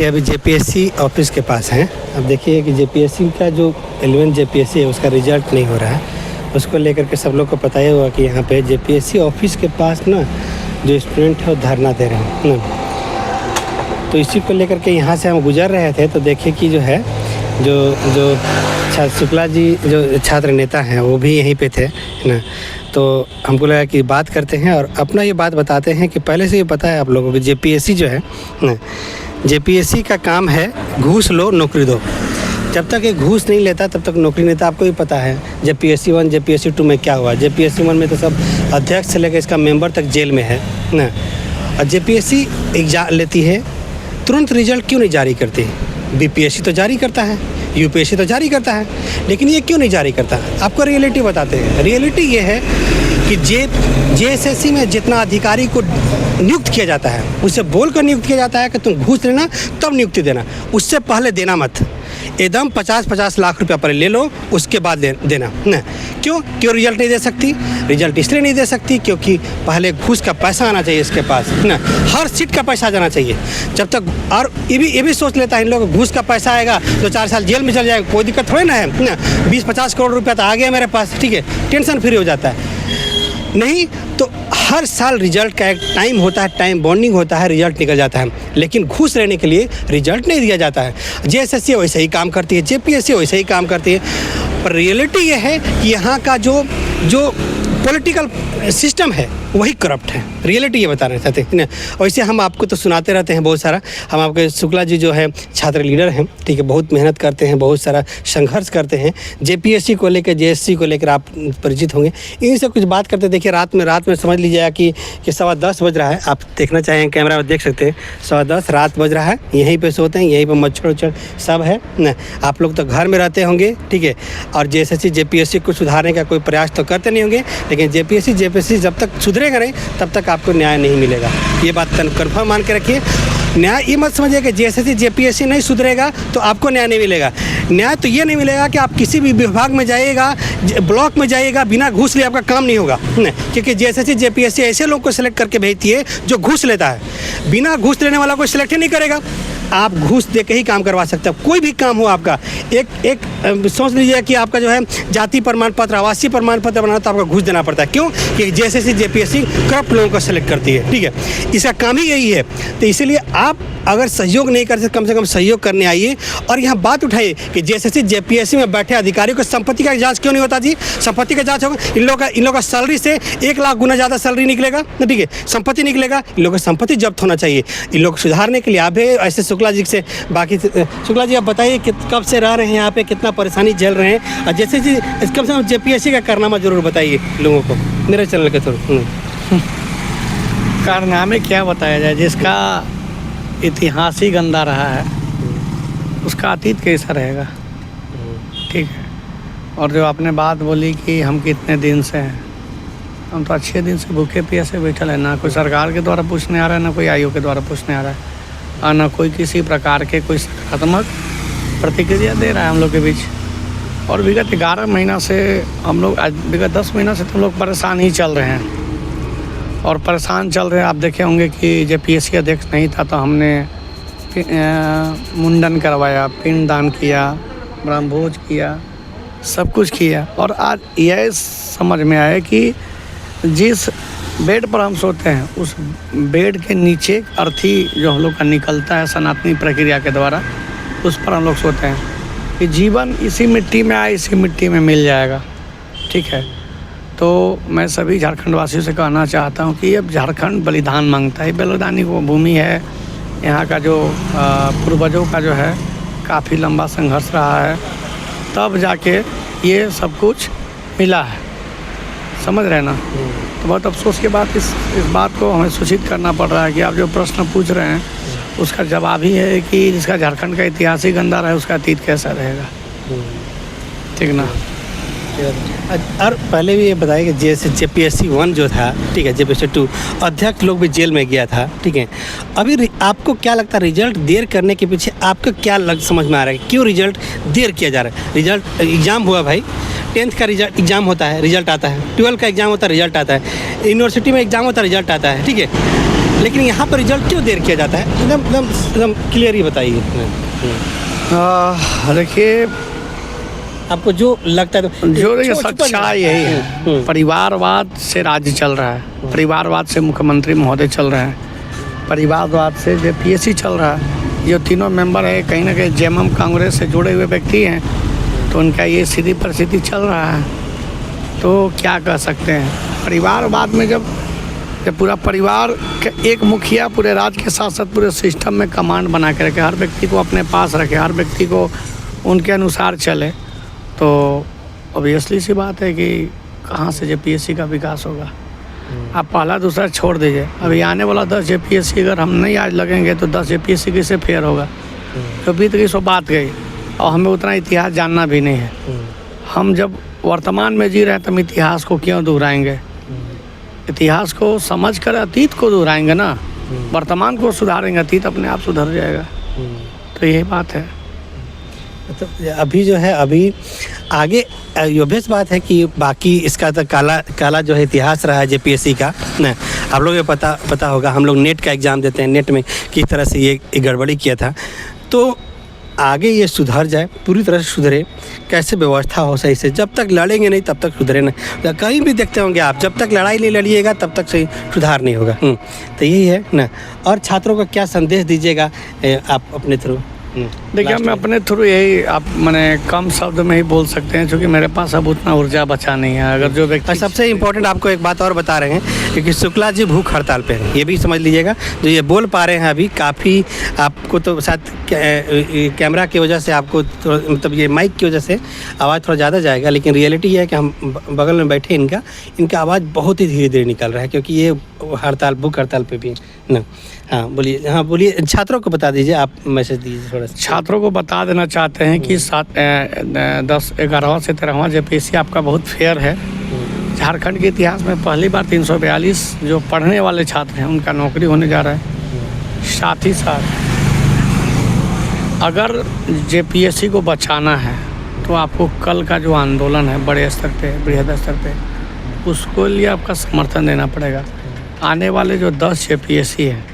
देखिए अभी JPSC office के पास हैं। अब देखिए कि जेपीएससी का जो 11 जेपीएससी है उसका रिजल्ट नहीं हो रहा है। उसको लेकर के सब लोग को पता ही होगा कि यहाँ पे जेपीएससी ऑफिस के पास ना जो स्टूडेंट है वो धरना दे रहे हैं ना। तो इसी को लेकर के यहाँ से हम गुजर रहे थे तो देखिए कि जो है जो शुक्ला जी जो छात्र नेता हैं वो भी यहीं पे थे ना। तो हमको लगा कि बात करते हैं और अपना ये बात बताते हैं कि पहले से ही पता है आप लोगों को जेपीएससी जो है ना, जेपीएससी का काम है घूस लो नौकरी दो। जब तक ये घूस नहीं लेता तब तक नौकरी नहीं देता। आपको भी पता है जेपीएससी 1 जेपीएससी 2 में क्या हुआ। जेपीएससी 1 में तो सब अध्यक्ष से लेकर इसका मेंबर तक जेल में है ना। और जेपीएससी एग्जाम लेती है तुरंत रिजल्ट क्यों नहीं जारी करती। बीपीएससी तो जारी करता है, यूपीएससी तो जारी करता है, लेकिन ये क्यों नहीं जारी करता। आपको रियलिटी बताते हैं। रियलिटी ये है कि जेएसएससी में जितना अधिकारी को नियुक्त किया जाता है उससे बोलकर नियुक्त किया जाता है कि तुम घूस लेना तब नियुक्ति देना, उससे पहले देना मत। एकदम 50-50 लाख रुपया पर ले लो उसके बाद देना ना। क्यों रिजल्ट नहीं दे सकती। रिजल्ट इसलिए नहीं दे सकती क्योंकि पहले घूस का पैसा आना चाहिए इसके पास ना। हर सीट का पैसा आ जाना चाहिए जब तक। और ये भी सोच लेता है इन लोग घूस का पैसा आएगा 2-4 साल जेल में चल जाएगा, कोई दिक्कत थोड़ी ना है ना। 20-50 करोड़ रुपया तो आ गया मेरे पास, ठीक है, टेंशन फ्री हो जाता है। नहीं तो हर साल रिजल्ट का एक टाइम होता है, टाइम बॉन्डिंग होता है, रिजल्ट निकल जाता है, लेकिन घूस लेने के लिए रिजल्ट नहीं दिया जाता है। जेएसएससी वैसे ही काम करती है, जेपीएससी वैसे ही काम करती है। पर रियलिटी ये है कि यहाँ का जो पॉलिटिकल सिस्टम है वही करप्ट है। रियलिटी ये बताना चाहते हैं ना। वैसे हम आपको तो सुनाते रहते हैं बहुत सारा। हम आपके शुक्ला जी जो है छात्र लीडर हैं, ठीक है, बहुत मेहनत करते हैं, बहुत सारा संघर्ष करते हैं जेपीएससी को लेकर, जेएससी को लेकर आप परिचित होंगे। इन्हीं से कुछ बात करते। देखिए रात में समझ लीजिएगा कि 10:15 बज रहा है। आप देखना चाहें कैमरा में देख सकते हैं 10:15 रात बज रहा है। यहीं पर सोते हैं, यहीं पर मच्छर उच्छर सब है ना। आप लोग तो घर में रहते होंगे, ठीक है, और जेएसएससी जेपीएससी को सुधारने का कोई प्रयास तो करते नहीं होंगे, लेकिन जेपीएससी जब तक सुधरेगा नहीं तब तक आपको न्याय नहीं मिलेगा। ये बात कन्फर्म मान के रखिए। न्याय ये मत समझिए कि जेएसएससी जेपीएससी नहीं सुधरेगा तो आपको न्याय नहीं मिलेगा। न्याय तो ये नहीं मिलेगा कि आप किसी भी विभाग में जाइएगा, ब्लॉक में जाइएगा, बिना घूस लिए आपका काम नहीं होगा। क्योंकि जेएसएससी जेपीएससी ऐसे लोग को सिलेक्ट करके भेजती है जो घूस लेता है। बिना घूस लेने वाला कोई सिलेक्ट ही नहीं करेगा। आप घूस दे के ही काम करवा सकते हो। कोई भी काम हो आपका, एक सोच लीजिए कि आपका जो है जाति प्रमाण पत्र, आवासीय प्रमाण पत्र बनाना तो आपको घूस देना पड़ता है। क्यों? कि जेएसएससी जेपीएससी करप्ट लोगों को सेलेक्ट करती है, ठीक है, इसका काम ही यही है। तो इसीलिए आप अगर सहयोग नहीं कर सकते कम से कम सहयोग करने आइए और यहाँ बात उठाइए कि जेएसएससी जेपीएससी में बैठे अधिकारियों को संपत्ति का जांच क्यों नहीं होता जी। संपत्ति का जांच होगा। इन लोगों का सैलरी से 1 लाख गुना ज़्यादा सैलरी निकलेगा, ठीक है, संपत्ति निकलेगा। इन लोगों की संपत्ति जब्त होना चाहिए। इन लोग सुधारने के लिए आप भी ऐसे शुक्ला जी से बाकी शुक्ला जी आप बताइए कब से रह रहे हैं यहाँ पे, कितना परेशानी झेल रहे हैं, और जैसे जी कम से कम जेपीएससी का कारनामा जरूर बताइए लोगों को मेरे चैनल के थ्रू। कारनामे क्या बताया जाए, जिसका इतिहास ही गंदा रहा है उसका अतीत कैसा रहेगा, ठीक है। और जो आपने बात बोली कि हम कितने दिन से हैं, हम तो अच्छे दिन से भूखे प्यासे बैठल है। ना कोई सरकार के द्वारा पूछने आ रहा है, ना कोई आयोग के द्वारा पूछने आ रहा है, और ना कोई किसी प्रकार के कोई सकारात्मक प्रतिक्रिया दे रहा है हम लोग के बीच। और विगत 11 महीना से हम लोग, आज विगत 10 महीना से तो हम लोग परेशान ही चल रहे हैं और परेशान चल रहे हैं। आप देखे होंगे कि जेपीएससी अध्यक्ष नहीं था तो हमने मुंडन करवाया, पिंडदान किया, ब्रह्मभोज किया, सब कुछ किया। और आज यह समझ में आया कि जिस बेड पर हम सोते हैं उस बेड के नीचे अर्थी जो हम लोग का निकलता है सनातनी प्रक्रिया के द्वारा, उस पर हम लोग सोते हैं कि जीवन इसी मिट्टी में आए, इसी मिट्टी में मिल जाएगा, ठीक है। तो मैं सभी झारखंड वासियों से कहना चाहता हूं कि अब झारखंड बलिदान मांगता है। बलिदानी वो भूमि है। यहाँ का जो पूर्वजों का जो है काफ़ी लंबा संघर्ष रहा है, तब जाके ये सब कुछ मिला है, समझ रहे ना। तो बहुत अफसोस के बाद इस बात को हमें सूचित करना पड़ रहा है कि आप जो प्रश्न पूछ रहे हैं उसका जवाब ही है कि जिसका झारखंड का इतिहास ही गंदा रहा है उसका अतीत कैसा रहेगा, ठीक ना। और पहले भी ये बताइए कि जैसे जेपीएससी 1 जो था, ठीक है, जेपीएससी 2 अध्यक्ष लोग भी जेल में गया था, ठीक है। अभी आपको क्या लगता है रिजल्ट देर करने के पीछे आपको क्या समझ में आ रहा है, क्यों रिजल्ट देर किया जा रहा है। रिजल्ट एग्ज़ाम हुआ भाई, 10th का एग्ज़ाम होता है, रिजल्ट आता है, 12th का एग्ज़ाम होता है, रिजल्ट आता है, यूनिवर्सिटी में एग्ज़ाम होता है, रिजल्ट आता है, ठीक है। लेकिन यहाँ पर रिजल्ट क्यों देर किया जाता है? एकदम क्लियर ही बताइए। देखिए, आपको जो लगता है तो जो देखिए सच्चाई यही है, परिवारवाद से राज्य चल रहा है, परिवारवाद से मुख्यमंत्री महोदय चल रहे हैं, परिवारवाद से जेपीएससी चल रहा है। जो तीनों मेंबर है कहीं ना कहीं जेएमएम कांग्रेस से जुड़े हुए व्यक्ति हैं, तो उनका ये सीधी परिस्थिति चल रहा है। तो क्या कह सकते हैं, परिवारवाद में जब पूरा परिवार एक मुखिया पूरे राज्य के साथ साथ पूरे सिस्टम में कमांड बना के रखे, हर व्यक्ति को अपने पास रखे, हर व्यक्ति को उनके अनुसार चले, तो ऑब्वियसली सी बात है कि कहाँ से जेपीएससी का विकास होगा। आप पहला दूसरा छोड़ दीजिए, अभी आने वाला 10 जेपीएससी अगर हम नहीं आज लगेंगे तो 10 जेपीएससी कैसे फेयर होगा? तो बीत गई सो बात गई, और हमें उतना इतिहास जानना भी नहीं है। हम जब वर्तमान में जी रहे हैं तो हम इतिहास को क्यों दोहराएंगे? इतिहास को समझ कर अतीत को दोहराएंगे ना, वर्तमान को सुधारेंगे, अतीत अपने आप सुधर जाएगा। तो यही बात है। तो अभी जो है, अभी आगे ऑब्वियस बात है कि बाकी इसका तो काला जो है इतिहास रहा है जेपीएससी का ना। आप लोगों को पता होगा, हम लोग नेट का एग्ज़ाम देते हैं, नेट में किस तरह से ये गड़बड़ी किया था। तो आगे ये सुधर जाए, पूरी तरह से सुधरे, कैसे व्यवस्था हो सही से। जब तक लड़ेंगे नहीं तब तक सुधरे नहीं। कहीं भी देखते होंगे आप, जब तक लड़ाई नहीं लड़िएगा तब तक सही सुधार नहीं होगा। तो यही है ना। और छात्रों को क्या संदेश दीजिएगा आप अपने थ्रू? देखिए, मैं अपने थ्रू यही आप मैंने कम शब्द में ही बोल सकते हैं, क्योंकि मेरे पास अब उतना ऊर्जा बचा नहीं है। अगर जो व्यक्ति, सबसे इम्पोर्टेंट आपको एक बात और बता रहे हैं, क्योंकि शुक्ला जी भूख हड़ताल पे हैं, ये भी समझ लीजिएगा। जो ये बोल पा रहे हैं अभी, काफ़ी आपको तो शायद कैमरा की वजह से आपको मतलब ये माइक की वजह से आवाज़ थोड़ा ज़्यादा जाएगा, लेकिन रियलिटी ये है कि हम बगल में बैठे, इनका आवाज़ बहुत ही धीरे धीरे निकल रहा है, क्योंकि ये भूख हड़ताल पे भी ना। हाँ बोलिए, हाँ बोलिए। छात्रों को बता दीजिए, आप मैसेज दीजिए थोड़ा सा। छात्रों को बता देना चाहते हैं कि 10, 11वां से 13वां जेपीएससी आपका बहुत फेयर है। झारखंड के इतिहास में पहली बार 342 जो पढ़ने वाले छात्र हैं उनका नौकरी होने जा रहा है। साथ ही साथ अगर जेपीएससी को बचाना है तो आपको कल का जो आंदोलन है बड़े स्तर पे, बृहद स्तर पे, उसको लिए आपका समर्थन देना पड़ेगा। आने वाले जो 10 जेपीएससी हैं,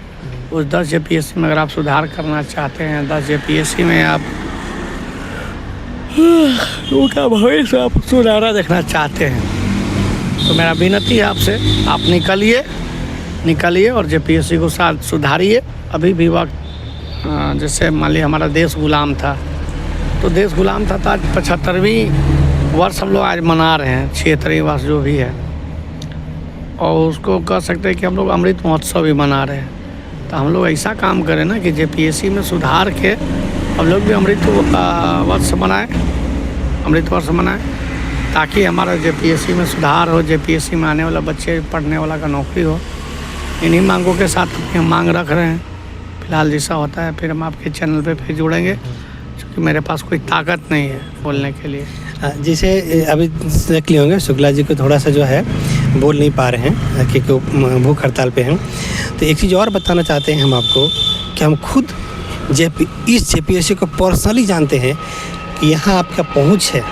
उस 10 जेपीएससी में अगर आप सुधार करना चाहते हैं, 10 जेपीएससी में आप उनका भविष्य आप सुधारा देखना चाहते हैं, तो मेरा विनती है आपसे, आप निकलिए और जेपीएससी को साथ सुधारिए। अभी भी वक्त, जैसे मान लीजिए हमारा देश गुलाम था, तो देश गुलाम था तो आज 75वीं वर्ष हम लोग आज मना रहे हैं, 76वीं वर्ष जो भी है, और उसको कह सकते हैं कि हम लोग अमृत महोत्सव भी मना रहे हैं। तो हम लोग ऐसा काम करें ना कि जेपीएससी में सुधार के हम लोग भी अमृत वर्ष मनाएं, ताकि हमारा जेपीएससी में सुधार हो, जेपीएससी में आने वाला बच्चे पढ़ने वाला का नौकरी हो। इन्हीं मांगों के साथ अपनी हम मांग रख रहे हैं। फिलहाल जैसा होता है फिर हम आपके चैनल पे फिर जुड़ेंगे, क्योंकि मेरे पास कोई ताकत नहीं है बोलने के लिए। जैसे अभी देख लिए होंगे, शुक्ला जी को थोड़ा सा जो है बोल नहीं पा रहे हैं क्योंकि भूख हड़ताल पे हैं। तो एक चीज़ और बताना चाहते हैं हम आपको कि हम खुद इस जेपीएससी को पर्सनली जानते हैं कि यहाँ आपका पहुँच है,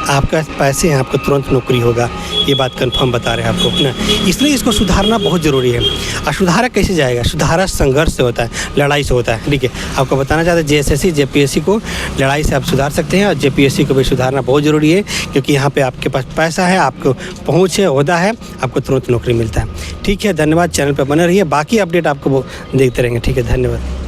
आपके पास पैसे हैं, आपको तुरंत नौकरी होगा। ये बात कंफर्म बता रहे हैं आपको ना। इसलिए इसको सुधारना बहुत ज़रूरी है। और सुधारा कैसे जाएगा? सुधारा संघर्ष से होता है, लड़ाई से होता है। ठीक है, आपको बताना चाहते हैं जेएसएससी जेपीएससी को लड़ाई से आप सुधार सकते हैं, और जेपीएससी को भी सुधारना बहुत ज़रूरी है, क्योंकि यहाँ पे आपके पास पैसा है, आपको पहुँच है, ओहदा है, आपको तुरंत नौकरी मिलता है। ठीक है, धन्यवाद। चैनल पर बने रहिए, बाकी अपडेट आपको देखते रहेंगे। ठीक है, धन्यवाद।